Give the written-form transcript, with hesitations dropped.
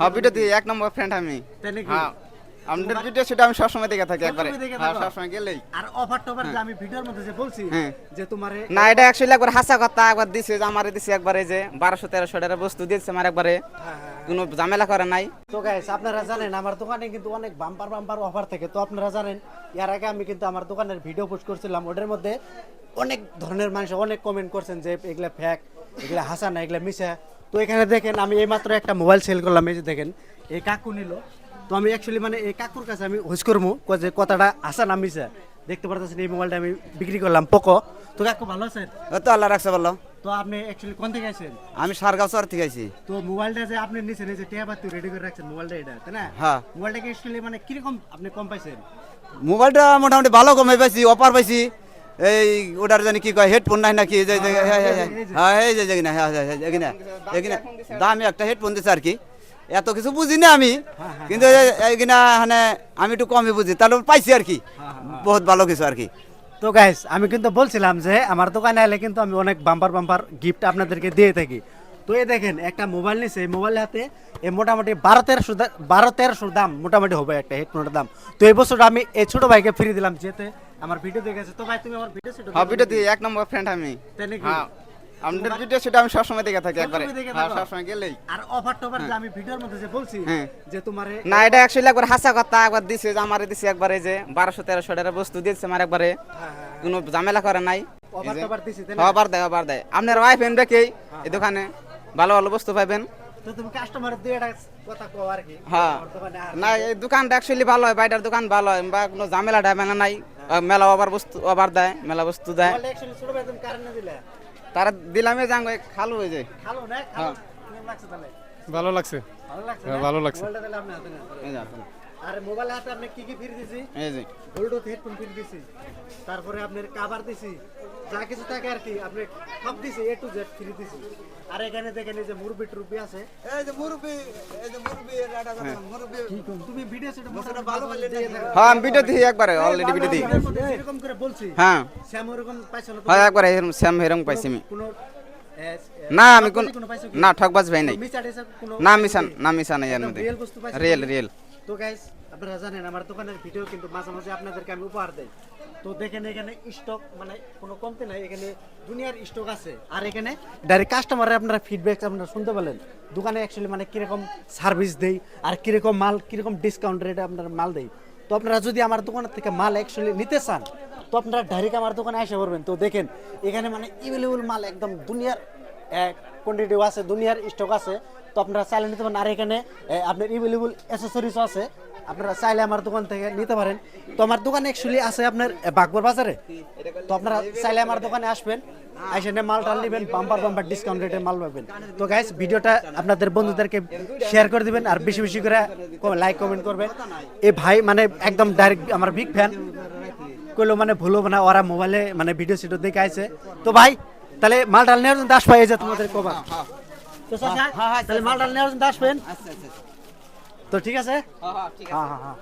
হ্যাঁ ভিডিও দিই এক নম্বর ফ্রেন্ড আমি। হ্যাঁ আমাদের ভিডিও সেটা আমি সবসময় দেখে থাকি একবারে। হ্যাঁ সবসময় গেলেই আর অফার টফার যে আমি ভিডিওর মধ্যে যে বলছি যে তোমারে না এটা অ্যাকচুয়ালি একবার হাসা কথা একবার দিছে যে আমারে দিছে একবারে যে 1200-1300 টাকার বস্তু দিয়েছে আমার একবারে কোনো ঝামেলা করে নাই। তো গাইস আপনারা জানেন আমার দোকানে কিন্তু অনেক বাম্পার বাম্পার অফার থাকে। তো আপনারা জানেন এর আগে আমি কিন্তু আমার দোকানের ভিডিও পোস্ট করছিলাম, ওটার মধ্যে অনেক ধরনের মানুষ অনেক কমেন্ট করছেন যে এগুলা ফেক, এগুলা হাসা না, এগুলা মিশা। তো এখানে দেখেন আমি এইমাত্র একটা মোবাইল সেল করলাম, এই যে দেখেন এই কাকু নিল। তো আমি অ্যাকচুয়ালি মানে এই কাকুর কাছে আমি হুজ করবো যে কথাটা হাসা না মিশা। দেখতে পারতেছেন এই মোবাইলটা আমি বিক্রি করলাম পোকো। তো কাকু ভালো আছেন? তো আল্লাহ রাখছে ভালো। তো আপনি অ্যাকচুয়ালি কোন থেকে আছেন? আমি সারগাঁও শহর থেকে আইছি। তো মোবাইলটা যে আপনি নিছেন এই যে টেয়াবাতি রেডি করে রাখছেন মোবাইলটা, এটা তাই না? হ্যাঁ মোবাইলটা কি অ্যাকচুয়ালি মানে কিরকম আপনি কম পাইছেন? মোবাইলটা মোটামুটি ভালো কমে পাইছি, অফার পাইছি। এই ওটার জানি কি কয় হেডফোন নাই নাকি এই যে হ্যাঁ এই যে এখানে হ্যাঁ এখানে এখানে দামি একটা হেডফোন দিছে আর কি। এত কিছু বুঝি না আমি, কিন্তু এইখানে মানে আমি একটু কমই বুঝি, তাহলে পাইছি আর কি বহুত ভালো কিছু আর কি। তো গাইস আমি কিন্তু বলছিলাম যে আমার দোকানে এলে কিন্তু আমি অনেক বাম্পার বাম্পার গিফট আপনাদেরকে দিয়ে থাকি। তো এই দেখেন একটা মোবাইল নিছে, এই মোবাইলের হাতে এই মোটামুটি 12-1300 দাম মোটামুটি হবে একটা হেডফোনের দাম। তো এই বছরটা আমি এই ছোট ভাইকে ফ্রি দিলাম, যেতে আমার ভিডিও দেখেছে। তো ভাই তুমি আমার ভিডিও সেটা হ্যাঁ ভিডিও দিই এক নম্বর ফ্রেন্ড আমি। তাই নাকি? হ্যাঁ আমাদের ভিডিও সেটা আমি সবসময় দেখে থাকি একবারে। হ্যাঁ সবসময় গেলেই আর অফার টফার যে আমি ভিডিওর মধ্যে যে বলছি যে তোমারে না এটা অ্যাকচুয়ালি একবার হাসা কথা একবার দিছে যে আমারে দিছে একবারে যে 1200-1300 টাকার বস্তু দিয়েছে আমার একবারে কোনো ঝামেলা করে নাই। অফার টফার দিছি তাই না? আবার দেয় আপনার ওয়াইফ এন্ড কি এই দোকানে ভালো ভালো বস্তু পাবেন। তো তুমি কাস্টমার দিয়ে একটা কথা কও আর কি। হ্যাঁ না এই দোকানটা অ্যাকচুয়ালি ভালো হয়, বাইরের দোকান ভালো হয় বা কোনো ঝামেলা ডামেলা নাই। মেলা আবার বস্তু আবার দেয়, মেলা বস্তু দেয়। বলে অ্যাকচুয়ালি ছোট ভাই তুমি কারণ না দিলে তারা দিলামে যাং খালু হয়ে যায়। ভালো না? হ্যাঁ কেমন লাগছে তাহলে? ভালো লাগছে। ভালো লাগছে? হ্যাঁ, ভালো লাগছে। মোবাইলটা তাহলে আপনি হাতে নেন। এই যে আসুন। আর মোবাইলের হাতে আপনি কি কি ফ্রি দিছি? এই যে ব্লুটুথ হেডফোন ফ্রি দিছি, তারপরে আপনার কভার দিছি, যা কিছু থাকে আর কি আপনি সব দিছি, A to Z ফ্রি দিছি। আর এখানে দেখেন এই যে মুরব্বি টুরব্বি আছে। এই যে মুরব্বি এটা কথা মুরব্বি তুমি ভিডিও সেটা ভালো ভালো দিয়ে দাও। হ্যাঁ আমি ভিডিও দিই একবারে অলরেডি ভিডিও দিই। এরকম করে বলছি হ্যাঁ শ্যাম এরকম পাইছো না? হ্যাঁ একবারে এরকম সেম এরকম পাইছি আমি। কোনো না আমি কোন পাইছো কি? না ঠকবাজ ভাই নাই। মিছা টিছা কোনো না মিশান নাই এর মধ্যে। রিয়েল বস্তু পাইছো? রিয়েল তো গাইস আপনারা জানেন আমার দোকানের ভিডিও কিন্তু মাঝে মাঝে আপনাদেরকে আমি উপহার দেই। তো দেখেন এখানে স্টক মানে কোনো কমতি নাই, এখানে দুনিয়ার স্টক আছে। আর এখানে ডাইরেক্ট কাস্টমারের আপনারা ফিডব্যাক আপনারা শুনতে পেলেন দোকানে অ্যাকচুয়ালি মানে কিরকম সার্ভিস দেই আর কিরকম মাল কিরকম ডিসকাউন্ট রেটে আপনারা মাল দেই। তো আপনারা যদি আমার দোকানের থেকে মাল অ্যাকচুয়ালি নিতে চান তো আপনারা ডাইরেক্ট আমার দোকানে এসে পড়বেন। তো দেখেন এখানে মানে এভেলেবল মাল একদম দুনিয়ার কোয়ান্টিটিও আছে, দুনিয়ার স্টক আছে। তো আপনারা চাইলে নিতে পারেন। আর এখানে আপনার এভেলেবল অ্যাসেসরিজও আছে, আপনারা চাইলে আমার দোকান থেকে নিতে পারেন। তো আমার দোকানে অ্যাকচুয়ালি আছে আপনার বাগবর বাজারে। তো আপনারা চাইলে আমার দোকানে আসবেন, এসে মালটা নেবেন, বাম্পার বাম্পার ডিসকাউন্ট রেটে মাল পাবেন। তো গাইস ভিডিওটা আপনাদের বন্ধুদেরকে শেয়ার করে দিবেন আর বেশি বেশি করে লাইক কমেন্ট করবেন। এই ভাই মানে একদম ডাইরেক্ট আমার বিগ ফ্যান, কইলো মানে ভুলো না, ওরা মোবাইলে মানে ভিডিও সিডিও দেখে আইছে। তো ভাই তাহলে মালটা নেওয়ার জন্য আসবে, এই যে তোমাদের কবা। তো চাচা তাহলে মালটা নেওয়ার জন্য আসবেন। তো ঠিক আছে। হ্যাঁ ঠিক আছে। হ্যাঁ।